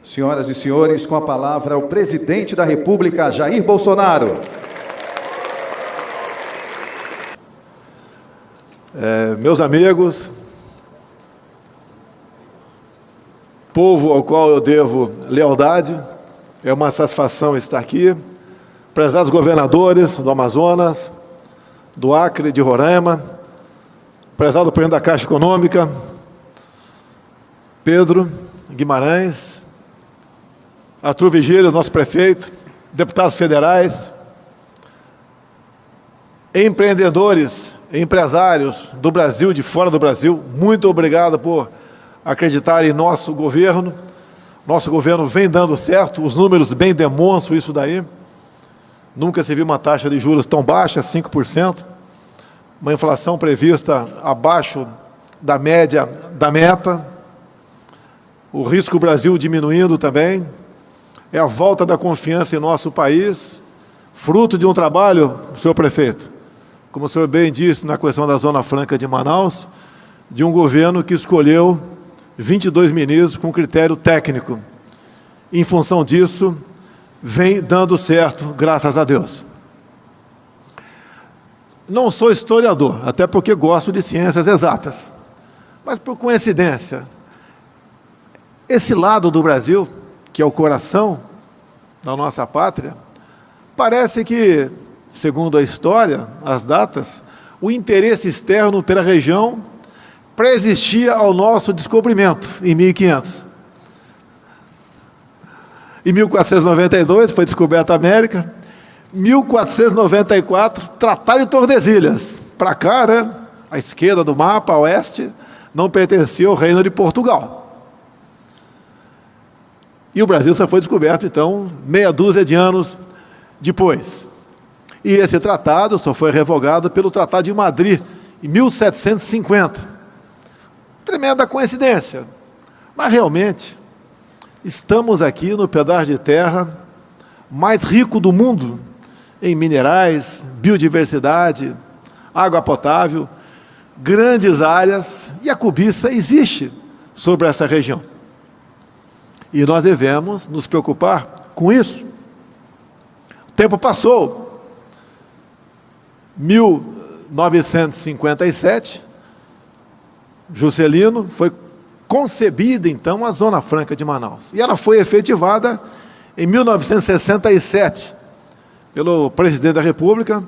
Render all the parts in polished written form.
Senhoras e senhores, com a palavra o presidente da República, Jair Bolsonaro. Meus amigos, povo ao qual eu devo lealdade, é uma satisfação estar aqui. Prezados governadores do Amazonas, do Acre, de Roraima, prezado presidente da Caixa Econômica, Pedro Guimarães, Arthur Vigílio, nosso prefeito, deputados federais, empreendedores, empresários do Brasil, de fora do Brasil, muito obrigado por acreditar em nosso governo. Nosso governo vem dando certo, os números bem demonstram isso daí. Nunca se viu uma taxa de juros tão baixa, 5%, uma inflação prevista abaixo da média da meta, o risco Brasil diminuindo também. É a volta da confiança em nosso país, fruto de um trabalho, senhor prefeito, como o senhor bem disse na questão da Zona Franca de Manaus, de um governo que escolheu 22 ministros com critério técnico. Em função disso, vem dando certo, graças a Deus. Não sou historiador, até porque gosto de ciências exatas, mas por coincidência, esse lado do Brasil, que é o coração da nossa pátria, parece que, segundo a história, as datas, o interesse externo pela região preexistia ao nosso descobrimento, em 1500. Em 1492 foi descoberta a América, 1494, Tratado de Tordesilhas. Para cá, né, à esquerda do mapa, a oeste, não pertencia ao Reino de Portugal. E o Brasil só foi descoberto, então, meia dúzia de anos depois. E esse tratado só foi revogado pelo Tratado de Madrid, em 1750. Tremenda coincidência. Mas, realmente, estamos aqui no pedaço de terra mais rico do mundo, em minerais, biodiversidade, água potável, grandes áreas, e a cobiça existe sobre essa região. E nós devemos nos preocupar com isso. O tempo passou. 1957, Juscelino, foi concebida, então, a Zona Franca de Manaus. E ela foi efetivada em 1967, pelo presidente da República,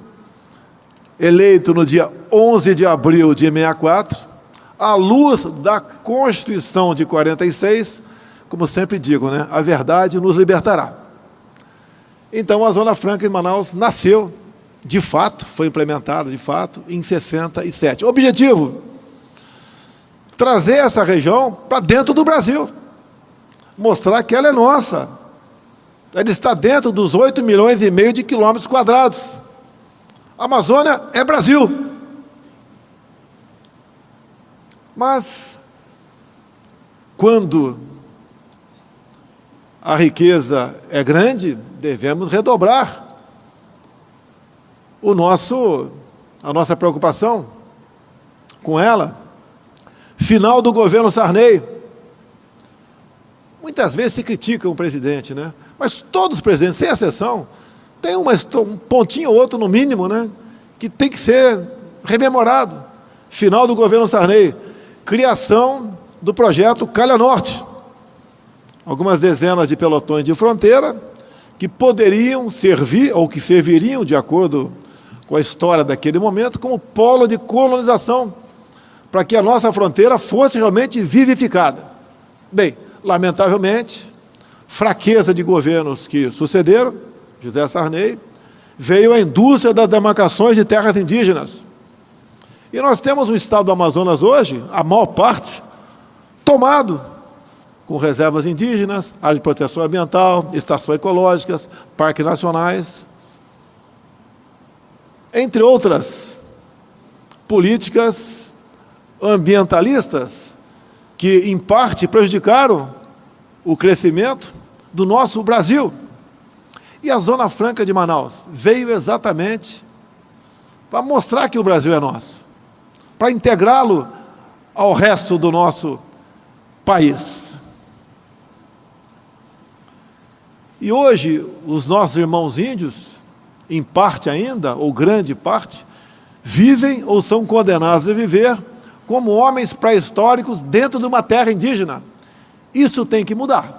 eleito no dia 11 de abril de 64, à luz da Constituição de 46, como sempre digo, né? A verdade nos libertará. Então, a Zona Franca de Manaus nasceu, de fato, foi implementada, de fato, em 67. Objetivo: trazer essa região para dentro do Brasil, mostrar que ela é nossa. Ela está dentro dos 8,5 milhões de quilômetros quadrados. A Amazônia é Brasil. Mas, quando a riqueza é grande, devemos redobrar a nossa preocupação com ela. Final do governo Sarney. Muitas vezes se critica o presidente, né? Mas todos os presidentes, sem exceção, tem um pontinho ou outro, no mínimo, né, que tem que ser rememorado. Final do governo Sarney. Criação do projeto Calha Norte. Algumas dezenas de pelotões de fronteira que poderiam servir, ou que serviriam, de acordo com a história daquele momento, como polo de colonização, para que a nossa fronteira fosse realmente vivificada. Bem, lamentavelmente, fraqueza de governos que sucederam, José Sarney, veio a indústria das demarcações de terras indígenas. E nós temos o estado do Amazonas hoje, a maior parte, tomado, com reservas indígenas, área de proteção ambiental, estações ecológicas, parques nacionais, entre outras políticas ambientalistas que, em parte, prejudicaram o crescimento do nosso Brasil. E a Zona Franca de Manaus veio exatamente para mostrar que o Brasil é nosso, para integrá-lo ao resto do nosso país. E hoje, os nossos irmãos índios, em parte ainda, ou grande parte, vivem ou são condenados a viver como homens pré-históricos dentro de uma terra indígena. Isso tem que mudar.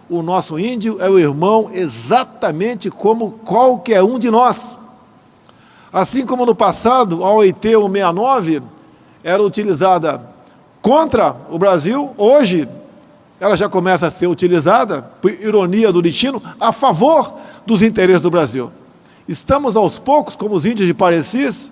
O nosso índio é o irmão exatamente como qualquer um de nós. Assim como no passado, a OIT 169 era utilizada contra o Brasil, hoje ela já começa a ser utilizada, por ironia do destino, a favor dos interesses do Brasil. Estamos aos poucos, como os índios de Parecis,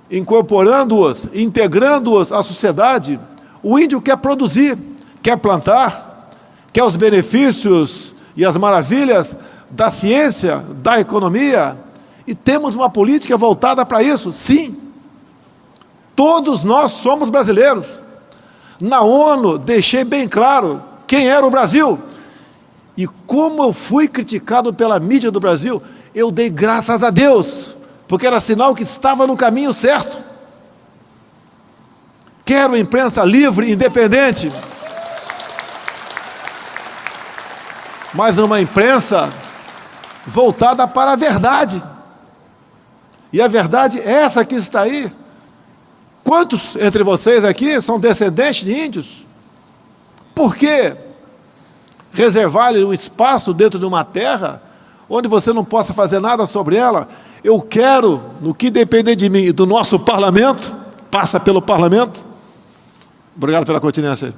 incorporando-os, integrando-os à sociedade. O índio quer produzir, quer plantar, quer os benefícios e as maravilhas da ciência, da economia, e temos uma política voltada para isso, sim. Todos nós somos brasileiros. Na ONU, deixei bem claro quem era o Brasil. E como eu fui criticado pela mídia do Brasil, eu dei graças a Deus, porque era sinal que estava no caminho certo. Quero imprensa livre, independente, mas uma imprensa voltada para a verdade. E a verdade é essa que está aí. Quantos entre vocês aqui são descendentes de índios? Por que reservar-lhe um espaço dentro de uma terra onde você não possa fazer nada sobre ela? Eu quero, no que depender de mim e do nosso parlamento, passa pelo parlamento. Obrigado pela continência.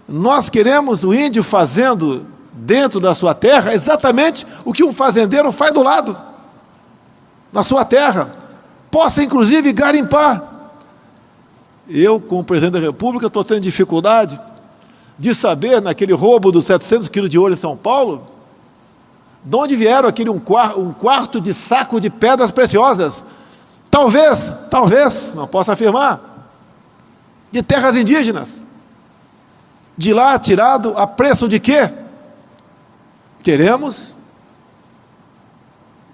Nós queremos o índio fazendo dentro da sua terra exatamente o que um fazendeiro faz do lado, na sua terra. Possa, inclusive, garimpar. Eu, como presidente da República, estou tendo dificuldade de saber, naquele roubo dos 700 quilos de ouro em São Paulo, de onde vieram aquele um quarto de saco de pedras preciosas. Talvez, não posso afirmar, de terras indígenas. De lá tirado a preço de quê? Queremos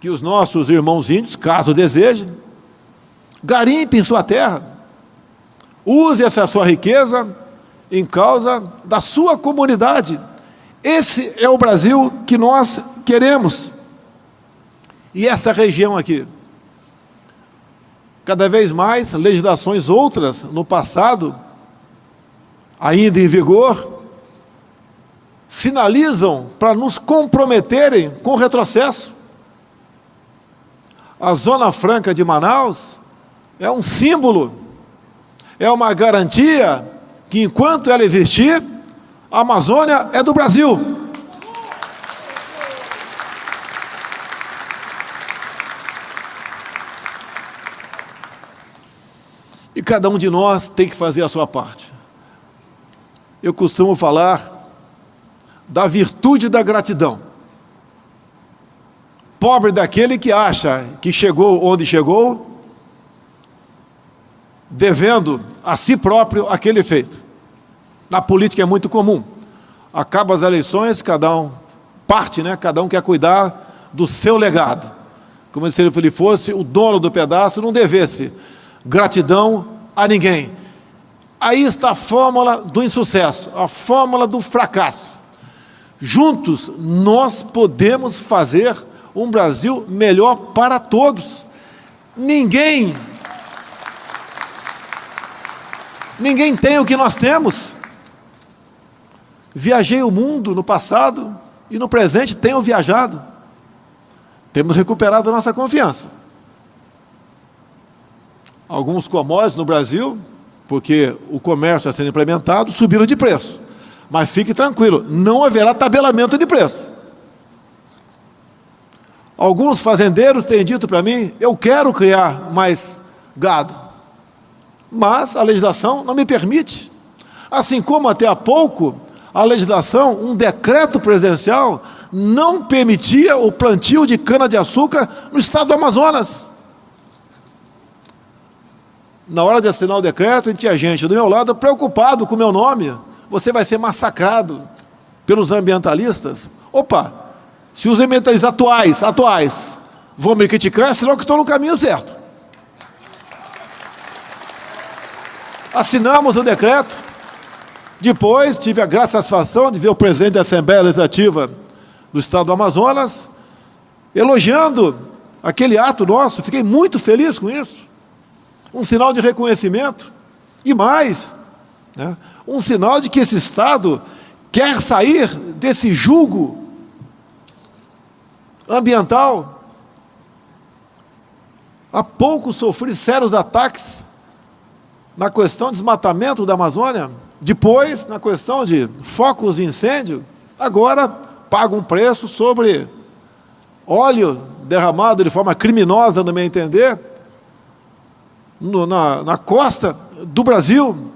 que os nossos irmãos índios, caso desejem, garimpe em sua terra, use essa sua riqueza em causa da sua comunidade. Esse é o Brasil que nós queremos. E essa região aqui, cada vez mais, legislações outras no passado, ainda em vigor, sinalizam para nos comprometerem com o retrocesso. A Zona Franca de Manaus é um símbolo, é uma garantia que, enquanto ela existir, a Amazônia é do Brasil. E cada um de nós tem que fazer a sua parte. Eu costumo falar da virtude da gratidão. Pobre daquele que acha que chegou onde chegou, devendo a si próprio aquele feito. Na política é muito comum. Acaba as eleições, cada um parte, cada um quer cuidar do seu legado. Como se ele fosse o dono do pedaço, não devesse gratidão a ninguém. Aí está a fórmula do insucesso, a fórmula do fracasso. Juntos, nós podemos fazer um Brasil melhor para todos. Ninguém tem o que nós temos. Viajei o mundo no passado e no presente tenho viajado. Temos recuperado a nossa confiança. Alguns commodities no Brasil, porque o comércio está sendo implementado, subiram de preço. Mas fique tranquilo, não haverá tabelamento de preço. Alguns fazendeiros têm dito para mim, eu quero criar mais gado, mas a legislação não me permite. Assim como até há pouco, a legislação, um decreto presidencial, não permitia o plantio de cana-de-açúcar no estado do Amazonas. Na hora de assinar o decreto, tinha gente do meu lado preocupado com o meu nome. Você vai ser massacrado pelos ambientalistas. Opa, se os ambientalistas atuais vão me criticar, é sinal que estou no caminho certo. Assinamos o decreto Depois, tive a grata satisfação de ver o presidente da Assembleia Legislativa do Estado do Amazonas elogiando aquele ato nosso. Fiquei muito feliz com isso. Um sinal de reconhecimento. E mais, né, um sinal de que esse Estado quer sair desse jugo ambiental. Há pouco sofri sérios ataques na questão de desmatamento da Amazônia, depois na questão de focos de incêndio, agora pago um preço sobre óleo derramado de forma criminosa, no meu entender, na costa do Brasil.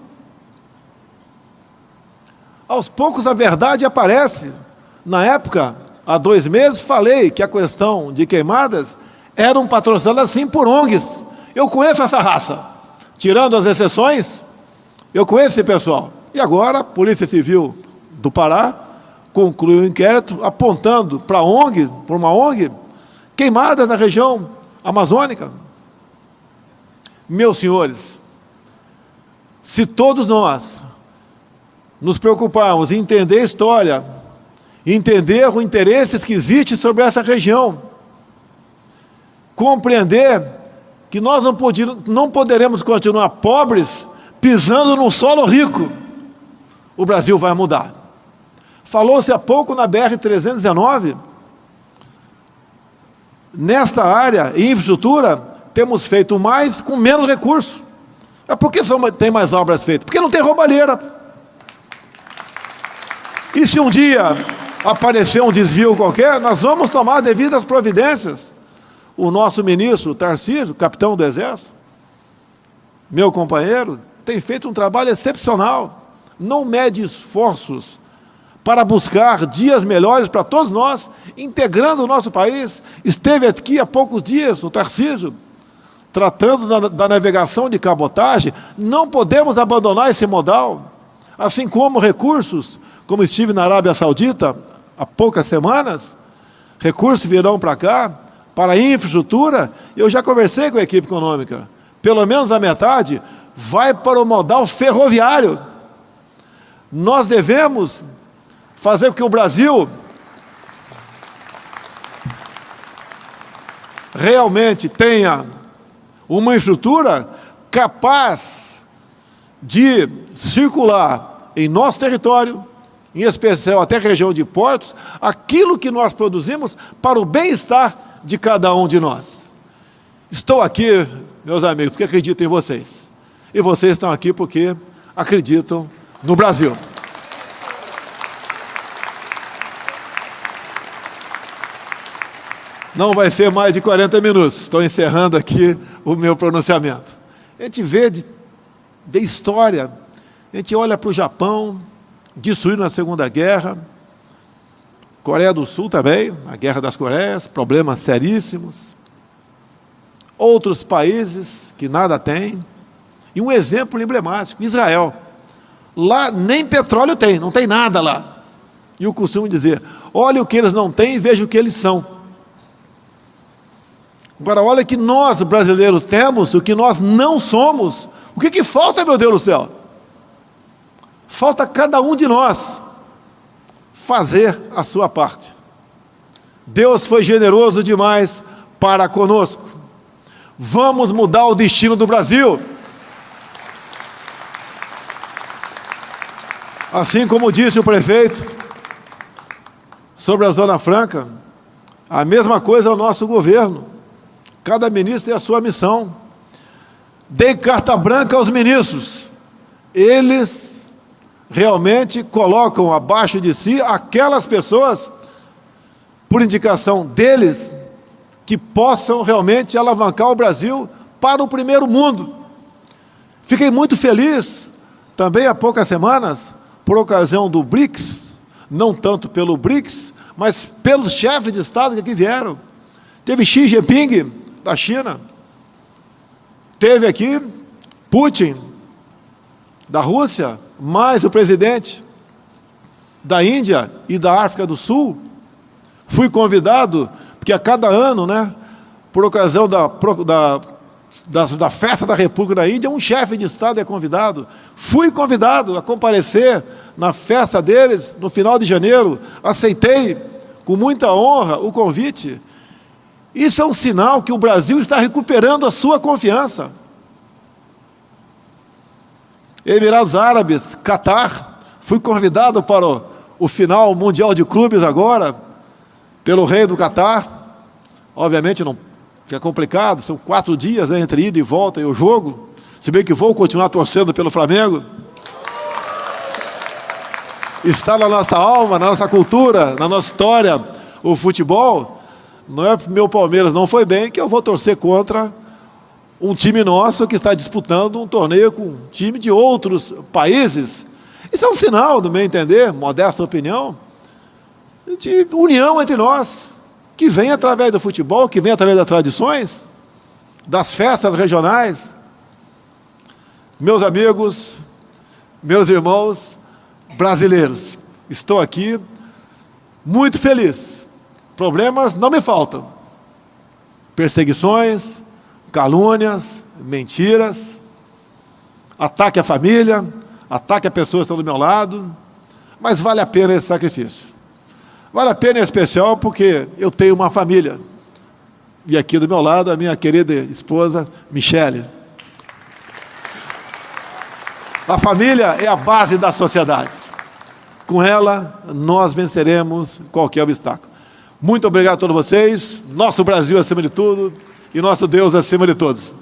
Aos poucos a verdade aparece. Na época, há 2 meses, falei que a questão de queimadas eram patrocinadas assim por ONGs. Eu conheço essa raça. Tirando as exceções, eu conheço esse pessoal. E agora a Polícia Civil do Pará concluiu o inquérito apontando para uma ONG, queimadas na região amazônica. Meus senhores, se todos nós nos preocuparmos em entender a história, entender o interesse que existe sobre essa região, compreender que nós não poderemos continuar pobres pisando num solo rico, o Brasil vai mudar. Falou-se há pouco na BR-319, nesta área, em infraestrutura, temos feito mais com menos recursos. Por que tem mais obras feitas? Porque não tem roubalheira. E se um dia aparecer um desvio qualquer, nós vamos tomar devidas providências. O nosso ministro Tarcísio, capitão do Exército, meu companheiro, tem feito um trabalho excepcional. Não mede esforços para buscar dias melhores para todos nós, integrando o nosso país. Esteve aqui há poucos dias o Tarcísio, tratando da navegação de cabotagem. Não podemos abandonar esse modal, assim como recursos, como estive na Arábia Saudita há poucas semanas, recursos virão para cá, para a infraestrutura. Eu já conversei com a equipe econômica, pelo menos a metade vai para o modal ferroviário. Nós devemos fazer com que o Brasil realmente tenha uma infraestrutura capaz de circular em nosso território, em especial até a região de portos, aquilo que nós produzimos para o bem-estar de cada um de nós. Estou aqui, meus amigos, porque acredito em vocês. E vocês estão aqui porque acreditam no Brasil. Não vai ser mais de 40 minutos. Estou encerrando aqui o meu pronunciamento. A gente vê história. A gente olha para o Japão, destruído na Segunda Guerra. Coreia do Sul também, a Guerra das Coreias, problemas seríssimos. Outros países que nada têm. E um exemplo emblemático, Israel. Lá nem petróleo tem, não tem nada lá. E eu costumo dizer, olha o que eles não têm e veja o que eles são. Agora, olha que nós, brasileiros, temos, o que nós não somos. O que falta, meu Deus do céu? Falta cada um de nós fazer a sua parte. Deus foi generoso demais para conosco. Vamos mudar o destino do Brasil. Assim como disse o prefeito sobre a Zona Franca, a mesma coisa é o nosso governo. Cada ministro tem a sua missão. Dei carta branca aos ministros. Eles realmente colocam abaixo de si aquelas pessoas, por indicação deles, que possam realmente alavancar o Brasil para o primeiro mundo. Fiquei muito feliz, também há poucas semanas, por ocasião do BRICS, não tanto pelo BRICS, mas pelos chefes de Estado que aqui vieram. Teve Xi Jinping, da China, teve aqui Putin, da Rússia, mais o presidente da Índia e da África do Sul. Fui convidado, porque a cada ano, né, por ocasião da da Festa da República da Índia, um chefe de Estado é convidado. Fui convidado a comparecer na festa deles, no final de janeiro, aceitei com muita honra o convite. Isso é um sinal que o Brasil está recuperando a sua confiança. Emirados Árabes, Catar, fui convidado para o final mundial de clubes agora, pelo rei do Catar. Obviamente não fica complicado, são 4 dias, né, entre ida e volta e o jogo, se bem que vou continuar torcendo pelo Flamengo. Está na nossa alma, na nossa cultura, na nossa história, o futebol. Não é porque meu Palmeiras não foi bem que eu vou torcer contra um time nosso que está disputando um torneio com um time de outros países. Isso é um sinal, do meu entender, modesta opinião, de união entre nós, que vem através do futebol, que vem através das tradições, das festas regionais. Meus amigos, meus irmãos brasileiros, estou aqui muito feliz. Problemas não me faltam. Perseguições, calúnias, mentiras, ataque à família, ataque a pessoas que estão do meu lado, mas vale a pena esse sacrifício. Vale a pena em especial porque eu tenho uma família. E aqui do meu lado a minha querida esposa, Michele. A família é a base da sociedade. Com ela, nós venceremos qualquer obstáculo. Muito obrigado a todos vocês. Nosso Brasil acima de tudo e nosso Deus acima de todos.